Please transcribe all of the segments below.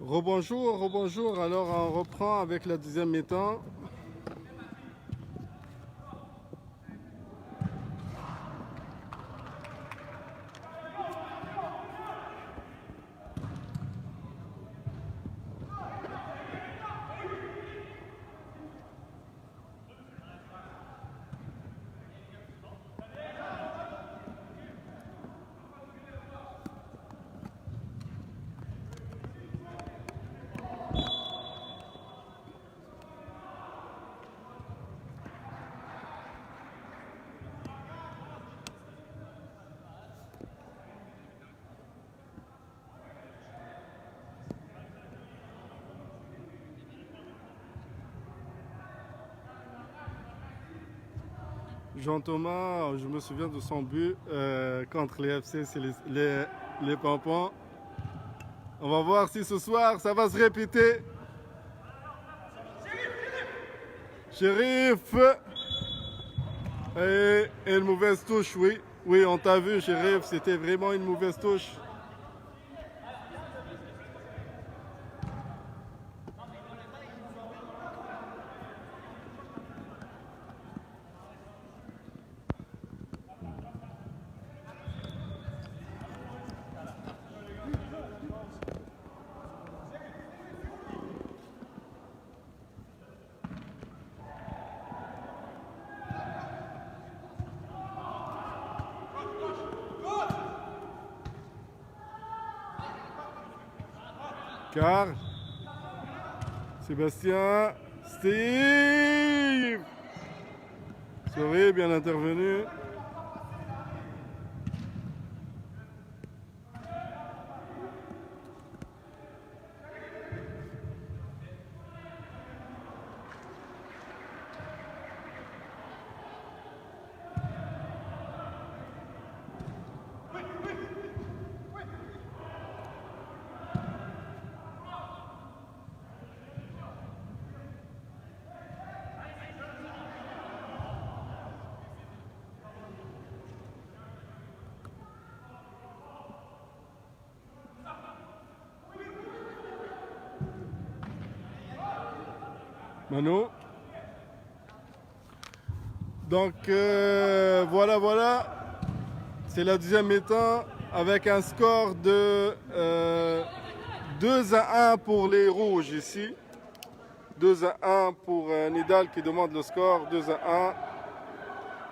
Rebonjour, rebonjour. Alors on reprend avec la deuxième mi-temps. Jean-Thomas, je me souviens de son but contre les FC, c'est les Pampons. On va voir si ce soir ça va se répéter. Shérif et une mauvaise touche, oui. Oui, on t'a vu, Shérif, c'était vraiment une mauvaise touche. Car Sébastien, Steve, sorry, bien intervenu. Manu. Donc voilà. C'est la deuxième mi-temps avec un score de 2-1 pour les rouges ici. 2-1 pour Nidal qui demande le score. 2-1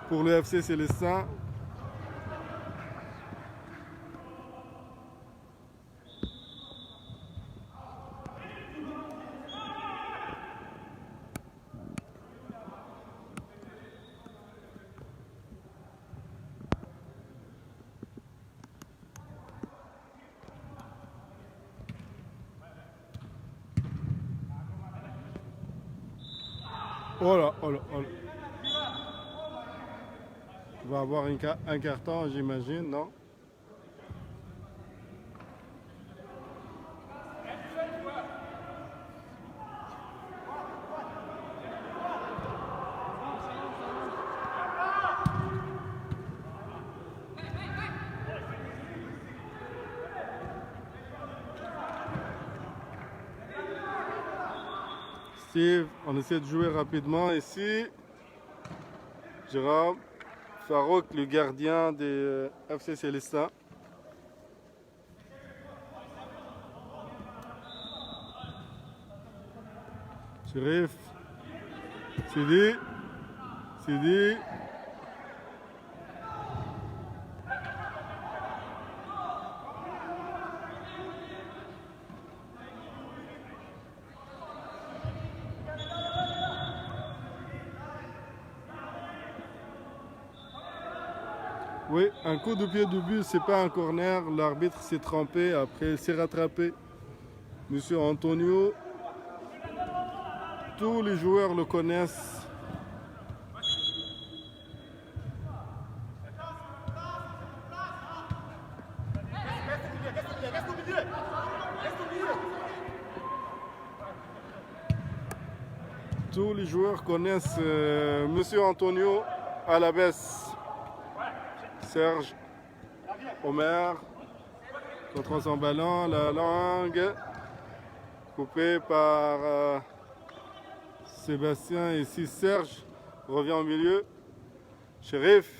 pour le FC Célestin. Oh là. On va avoir un carton, j'imagine, non? Steve, on essaie de jouer rapidement ici. Jérôme, Farouk, le gardien des FC Célestin. Shérif, Sidi. Oui, un coup de pied de but, c'est pas un corner. L'arbitre s'est trompé, après il s'est rattrapé. Monsieur Antonio, tous les joueurs le connaissent. Tous les joueurs connaissent Monsieur Antonio à la baisse. Serge, Omer, contre son ballon, la langue. Coupé par Sébastien. Ici, Serge revient au milieu. Shérif.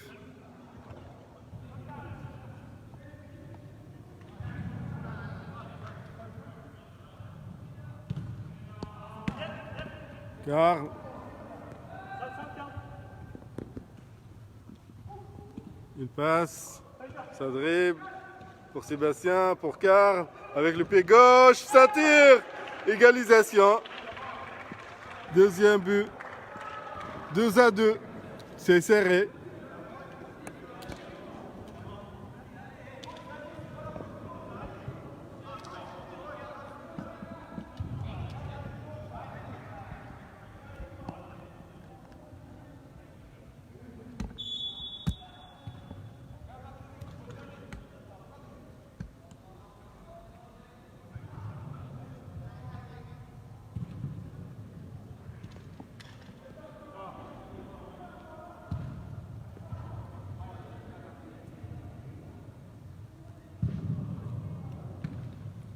Car. Il passe. Ça dribble. Pour Sébastien, pour Karl. Avec le pied gauche. Ça tire. Égalisation. Deuxième but. 2-2. C'est serré.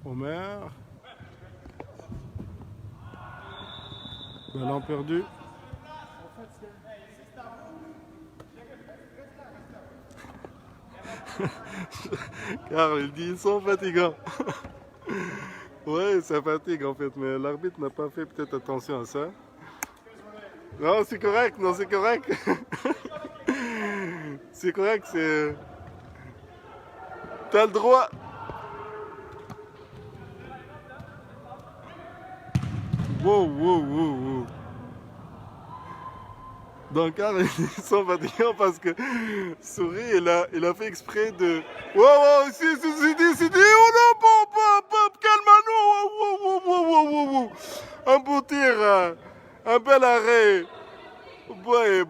Omer. Ballon perdu. Car il dit ils sont fatigants. Ouais, ça fatigue en fait, mais l'arbitre n'a pas fait peut-être attention à ça. Non, c'est correct, non, c'est correct. C'est correct, c'est... T'as le droit. Wow, wow, wow, wow. Donc, ils sont fatigants parce que Souris, il a fait exprès de... Wow, wow, c'est dit, oh non, pop, calme-nous, wow. Un beau tir, un bel arrêt. Boy.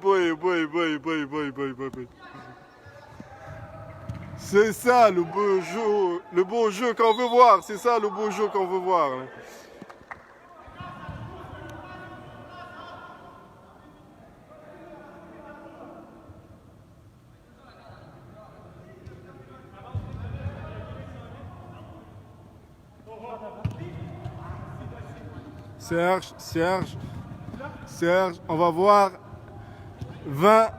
C'est ça le beau jeu qu'on veut voir, c'est ça le beau jeu qu'on veut voir. Serge, on va voir 20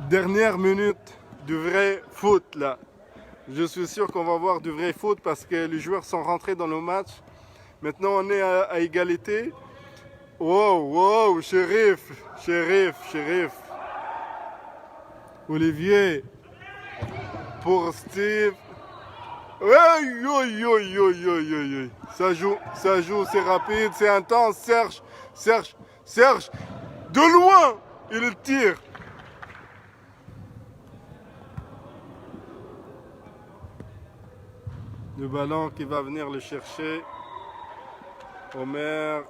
dernières minutes du vrai foot là. Je suis sûr qu'on va voir du vrai foot parce que les joueurs sont rentrés dans le match. Maintenant on est à égalité. Wow, Shérif. Olivier pour Steve. Aïe. Ça joue, c'est rapide, c'est intense. Serge, de loin, il tire. Le ballon qui va venir le chercher. Omer,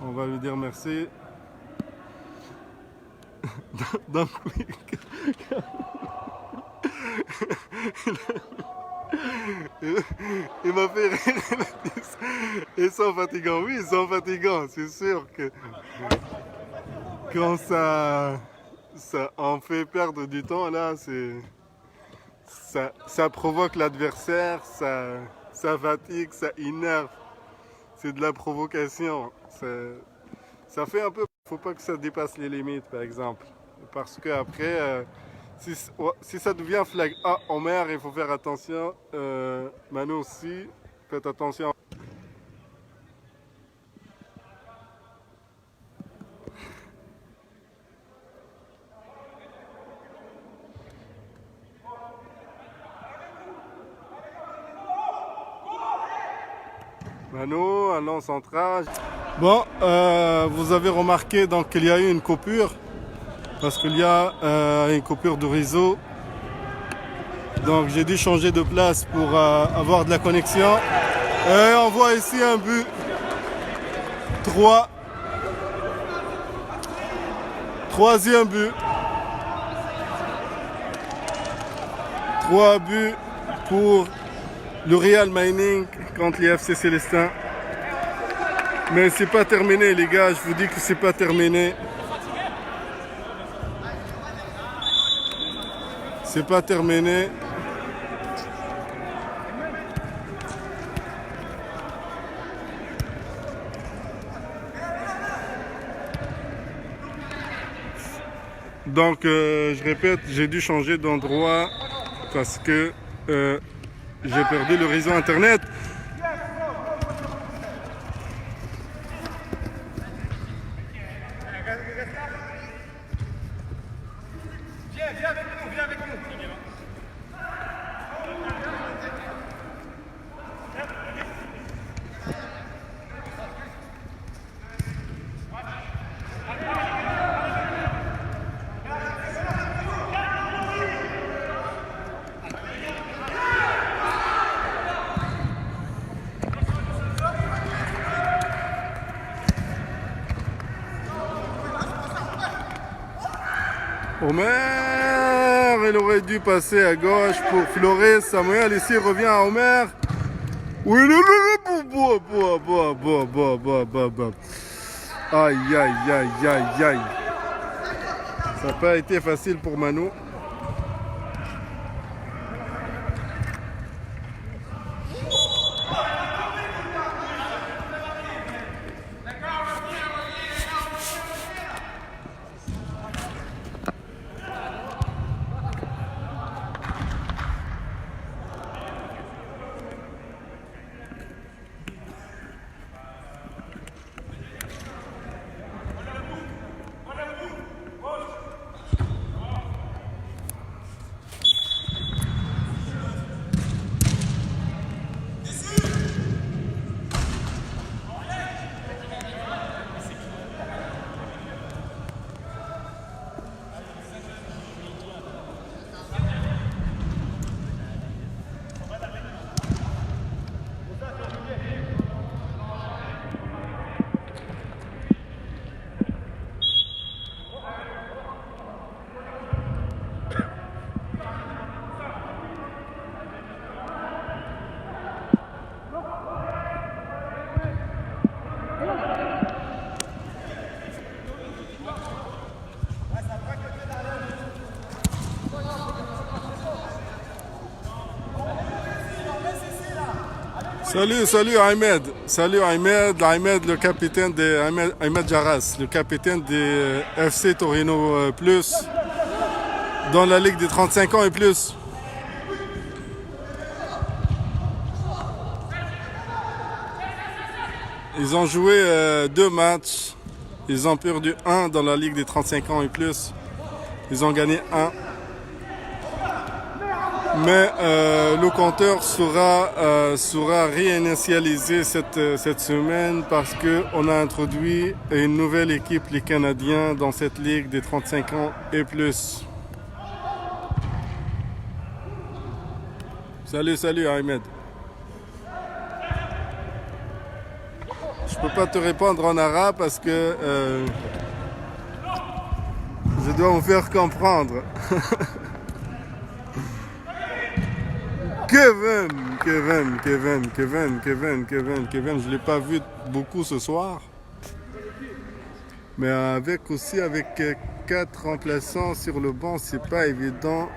on va lui dire merci. Donc, il m'a fait rire. Ils sont fatigants. Oui, ils sont fatigants. C'est sûr que quand ça en fait perdre du temps, là, ça provoque l'adversaire, ça fatigue, ça énerve. C'est de la provocation. Ça fait un peu... Faut pas que ça dépasse les limites, par exemple. Parce que après... si ça devient flag A, Omer, il faut faire attention. Manu aussi, faites attention. Manu, un long centrage. Bon, vous avez remarqué donc qu'il y a eu une coupure. Parce qu'il y a une coupure de réseau. Donc j'ai dû changer de place pour avoir de la connexion. Et on voit ici un but. 3. Troisième but. 3 buts pour le Real Mining contre les FC Célestin. Mais c'est pas terminé les gars, je vous dis que c'est pas terminé. C'est pas terminé. Donc, je répète, j'ai dû changer d'endroit parce que j'ai perdu le réseau internet. Viens avec nous, viens avec nous. Omer, il aurait dû passer à gauche pour Flores. Samuel ici revient à Omer. Oui, aïe, aïe, aïe, aïe, aïe. Ça n'a pas été facile pour Manu. Salut Ahmed. Salut Ahmed. Ahmed, le capitaine de Ahmed Jarras, le capitaine des FC Torino Plus dans la Ligue des 35 ans et plus. Ils ont joué 2 matchs. Ils ont perdu 1 dans la Ligue des 35 ans et plus. Ils ont gagné 1. Mais le compteur sera réinitialisé cette semaine parce qu'on a introduit une nouvelle équipe, les Canadiens, dans cette ligue des 35 ans et plus. Salut Ahmed. Je peux pas te répondre en arabe parce que je dois me faire comprendre. Kevin, je l'ai pas vu beaucoup ce soir. Mais avec 4 remplaçants sur le banc, c'est pas évident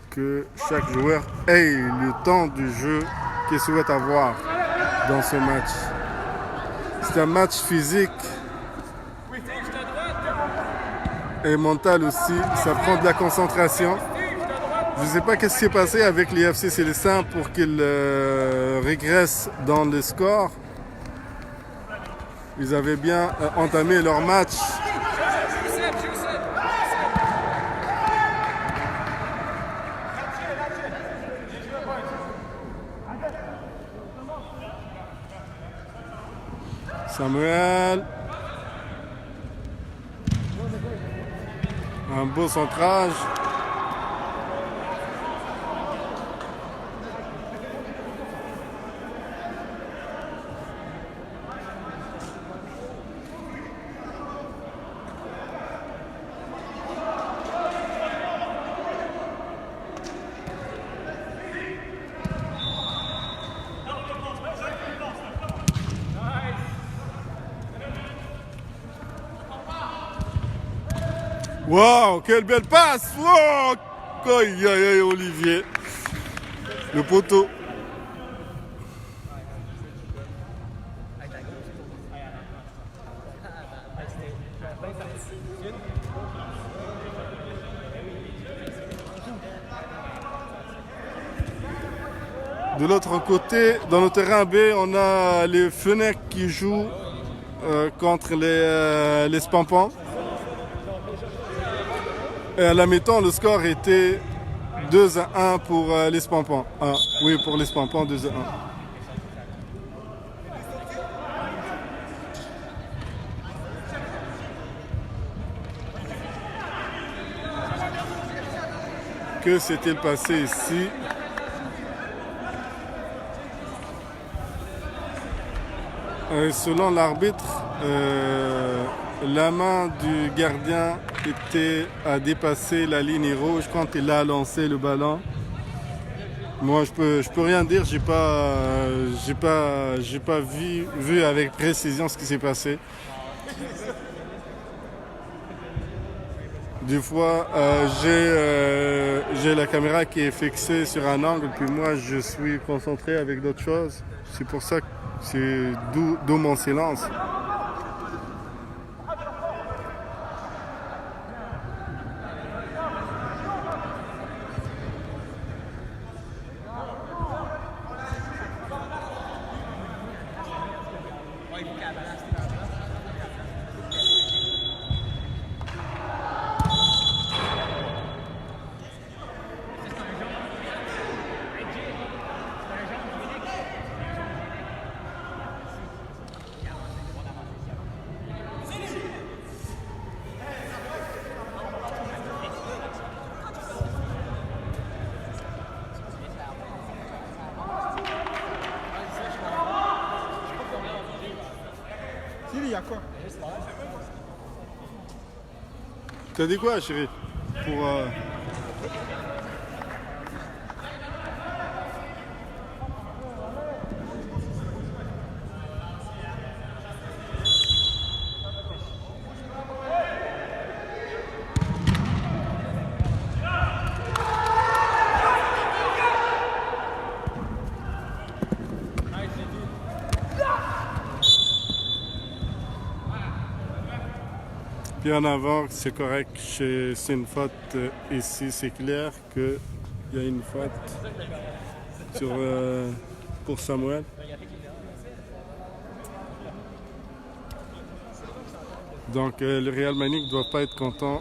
que chaque joueur ait le temps du jeu qu'il souhaite avoir dans ce match. C'est un match physique et mental aussi. Ça prend de la concentration. Je ne sais pas ce qui s'est passé avec les FC Célestins pour qu'ils régressent dans le score. Ils avaient bien entamé leur match. Samuel. Un beau centrage. Wow, quelle belle passe! Wow! Aïe, aïe, aïe, Olivier. Le poteau. De l'autre côté, dans le terrain B, on a les Fennecs qui jouent contre les Spampans. Et à la mi-temps, le score était 2-1 pour les Spampans. Oui, pour les Spampans, 2-1. Que s'est-il passé ici? Selon l'arbitre, la main du gardien a dépassé la ligne rouge quand il a lancé le ballon. Moi, je peux rien dire. J'ai pas vu avec précision ce qui s'est passé. Des fois, j'ai la caméra qui est fixée sur un angle, puis moi, je suis concentré avec d'autres choses. C'est pour ça que c'est d'où mon silence. Il y a quoi? T'as dit quoi, chérie? Pour puis en avant, c'est correct. C'est une faute ici. C'est clair qu'il y a une faute pour Samuel. Donc le Real Manique ne doit pas être content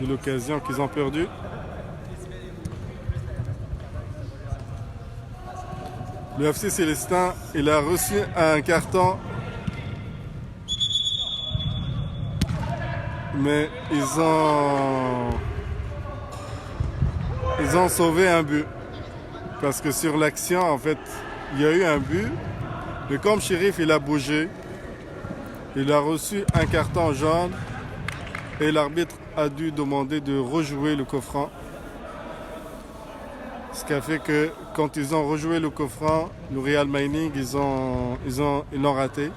de l'occasion qu'ils ont perdue. Le FC Célestin, il a reçu un carton. Mais ils ont sauvé un but. Parce que sur l'action, en fait, il y a eu un but. Mais comme Chérif, il a bougé, il a reçu un carton jaune. Et l'arbitre a dû demander de rejouer le coup franc. Ce qui a fait que quand ils ont rejoué le coup franc, le Real Mining, ils l'ont raté.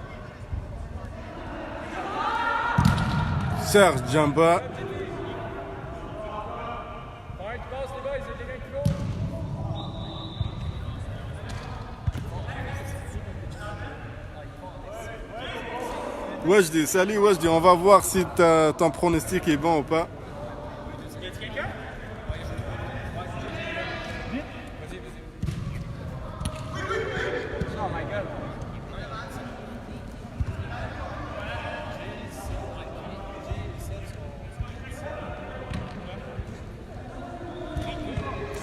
Serge Djamba. Wajdi, salut Wajdi, on va voir si ton pronostic est bon ou pas.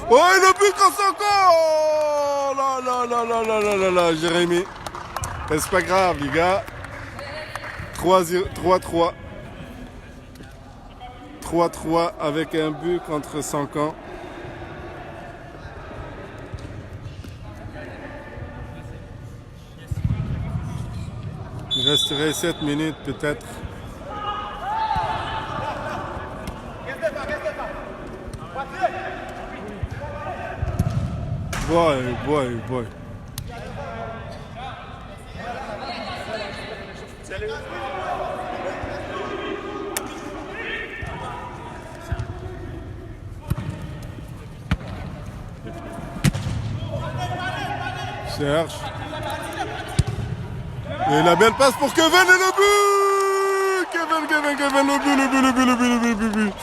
Oh, le but contre son corps! Là, là, là, là, là, là, là, là, Jérémy. Mais c'est pas grave, les gars. 3-3. 3-3 avec un but contre son camp. Il resterait 7 minutes peut-être. Boy. Serge. Et la belle passe pour Kevin et le but! Kevin, le but.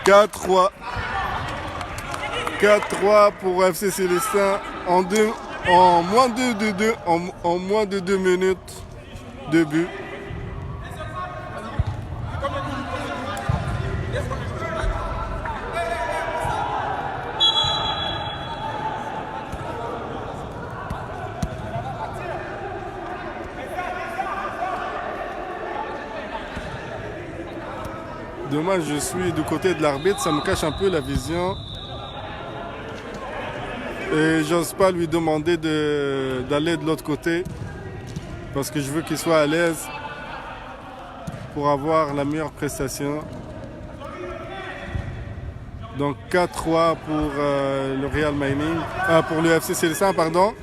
4-3. 4-3 pour FC Célestin en moins de 2 minutes de but. Dommage, je suis du côté de l'arbitre, ça me cache un peu la vision. Et j'ose pas lui demander d'aller de l'autre côté parce que je veux qu'il soit à l'aise pour avoir la meilleure prestation. Donc 4-3 pour le Real Mining, pour le FC Célestin, pardon.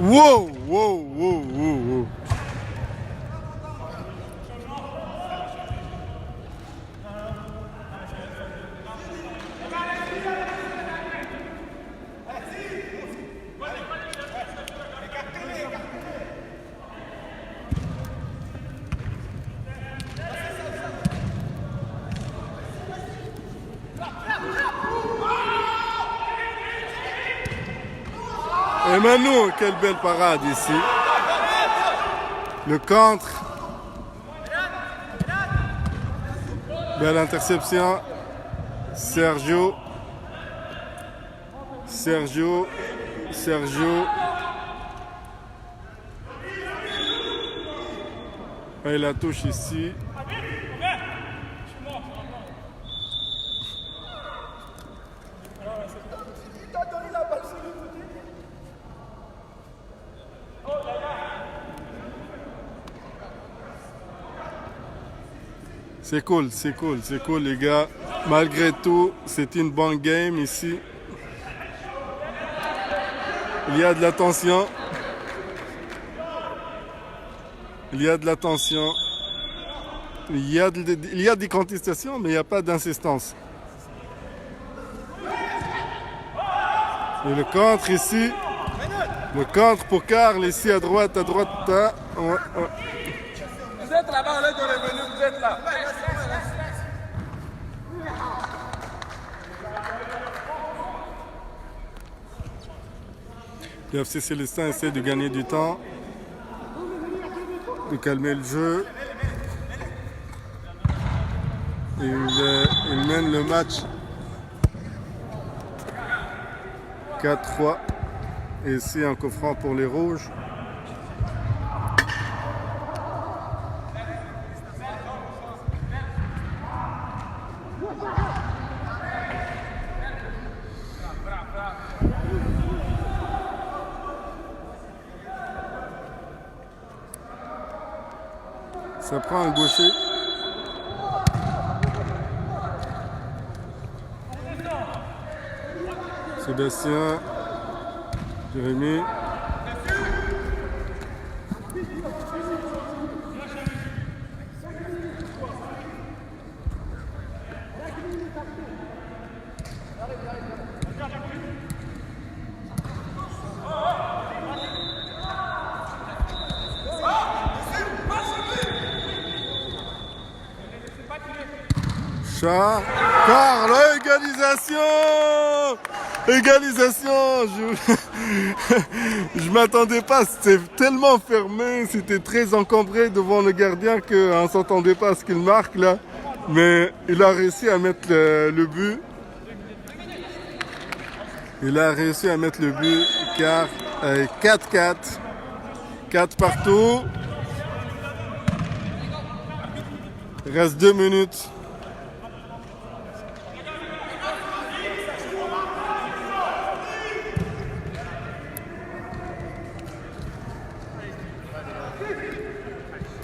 Wow, wow, wow, wow, wow. Et Manu, quelle belle parade ici. Le contre. Belle interception. Sergio. Et la touche ici. C'est cool les gars. Malgré tout, c'est une bonne game ici. Il y a de la tension. Il y a des contestations, mais il n'y a pas d'insistance. Et le contre ici. Le contre pour Karl ici à droite. Hein. Ouais. Vous êtes là-bas, on est dans les menus, vous êtes là. Le FC Célestin essaie de gagner du temps, de calmer le jeu. Il mène le match 4-3. Et ici un coup franc pour les rouges. Ça prend un gaucher. Sébastien. Jérémy. Karl, égalisation. Je m'attendais pas, c'était tellement fermé, c'était très encombré devant le gardien qu'on ne s'attendait pas à ce qu'il marque là. Mais il a réussi à mettre le but. Car 4-4. 4 partout. Il reste 2 minutes.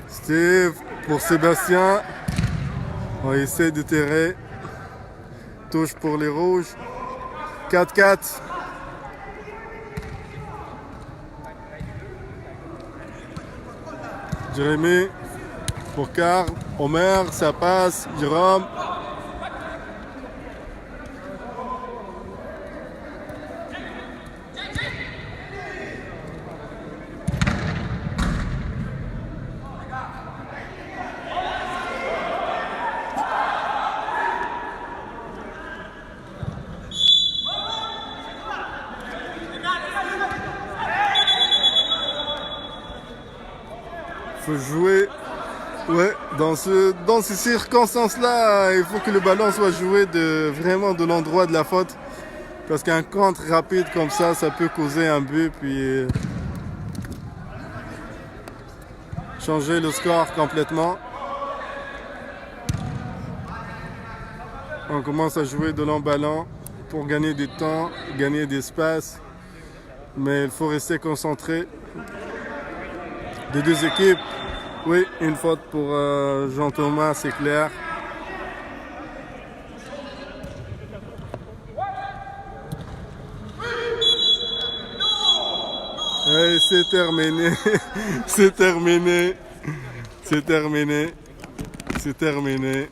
Steve pour Sébastien. On essaie de terrer. Touche pour les rouges. 4-4. Jérémy pour Karl. Omer, ça passe. Jérôme. faut jouer. Ouais, dans ces circonstances-là, il faut que le ballon soit joué vraiment de l'endroit de la faute. Parce qu'un contre rapide comme ça peut causer un but, puis changer le score complètement. On commence à jouer de long ballon pour gagner du temps, gagner d'espace. Mais il faut rester concentré. Des deux équipes, oui, une faute pour Jean-Thomas, c'est clair. Et c'est terminé, c'est terminé, c'est terminé, c'est terminé.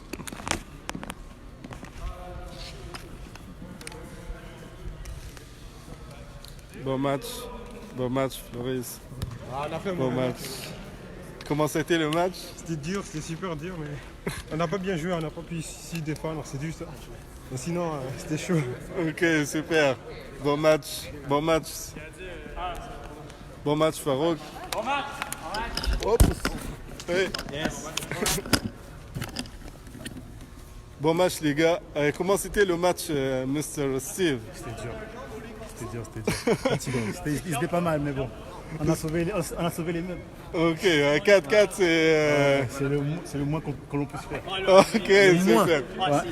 Bon match Floris, bon match. Comment c'était le match? C'était dur, c'était super dur, mais on n'a pas bien joué, on n'a pas pu s'y défendre, c'est juste ça. Mais sinon, c'était chaud. Ok, super. Bon match, bon match. Bon match, Farouk. Bon match. Hop. Hey. Yes. Bon match, les gars. Comment c'était le match, Mr. Steve? C'était dur. Ils étaient pas mal, mais bon. On a sauvé les meubles. Ok, 4-4, c'est... C'est le moins que l'on puisse faire. Ok, super. Ouais.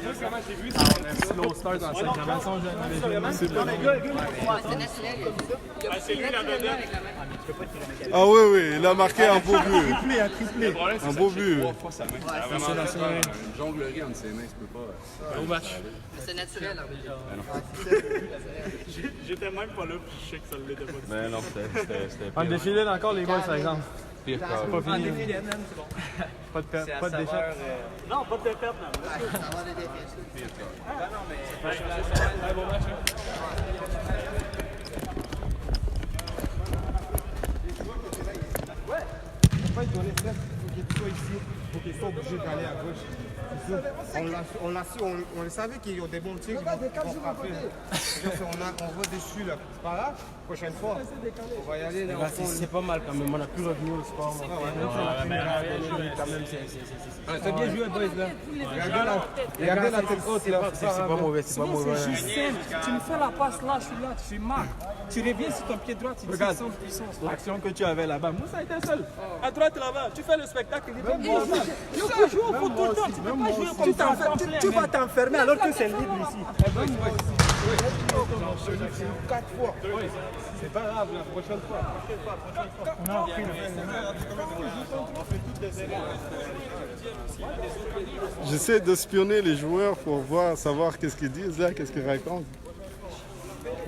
Ah oui, il a marqué un beau but. Un triplé. Un beau but. Une jonglerie entre ses mains, tu peux pas. Au match. C'est naturel. J'étais même pas là, puis je sais que ça l'était pas. Mais non, c'était On défilait encore les boys, par exemple. pire Pas que fini. C'est bon. Pas de perte, pas de défaite. Non, pas de défaite, non. Ça va des défaites. Bon match. Faut pas être dans les fesses, faut qu'il soit ici, faut qu'il soit obligé d'aller à gauche. On l'a su, on le savait qu'il y a des bons tirs qui vont frapper. On va dessus là. C'est pas grave, prochaine fois. On va y aller là. C'est pas mal quand même, on a plus revenu au sport. C'est bien joué, boys là. Regardez la tête haute là. C'est pas mauvais, c'est pas mauvais. C'est juste simple. Tu me fais la passe là, je suis là, tu marques. Tu reviens sur ton pied droit, tu dis sans puissance. L'action que tu avais là-bas, moi ça a été seul. À droite là-bas, tu fais le spectacle, il est pas bon. Tu peux jouer au foot tout le temps, tu peux pas jouer comme ça. Tu vas t'enfermer alors que c'est libre ici. C'est 4 fois. C'est pas grave, la prochaine fois. J'essaie d'espionner les joueurs pour savoir qu'est-ce qu'ils disent là, qu'est-ce qu'ils racontent.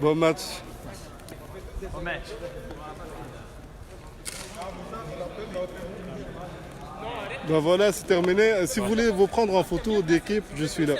Bon match. Bon match. Ben voilà, c'est terminé. Si vous voulez vous prendre en photo d'équipe, je suis là.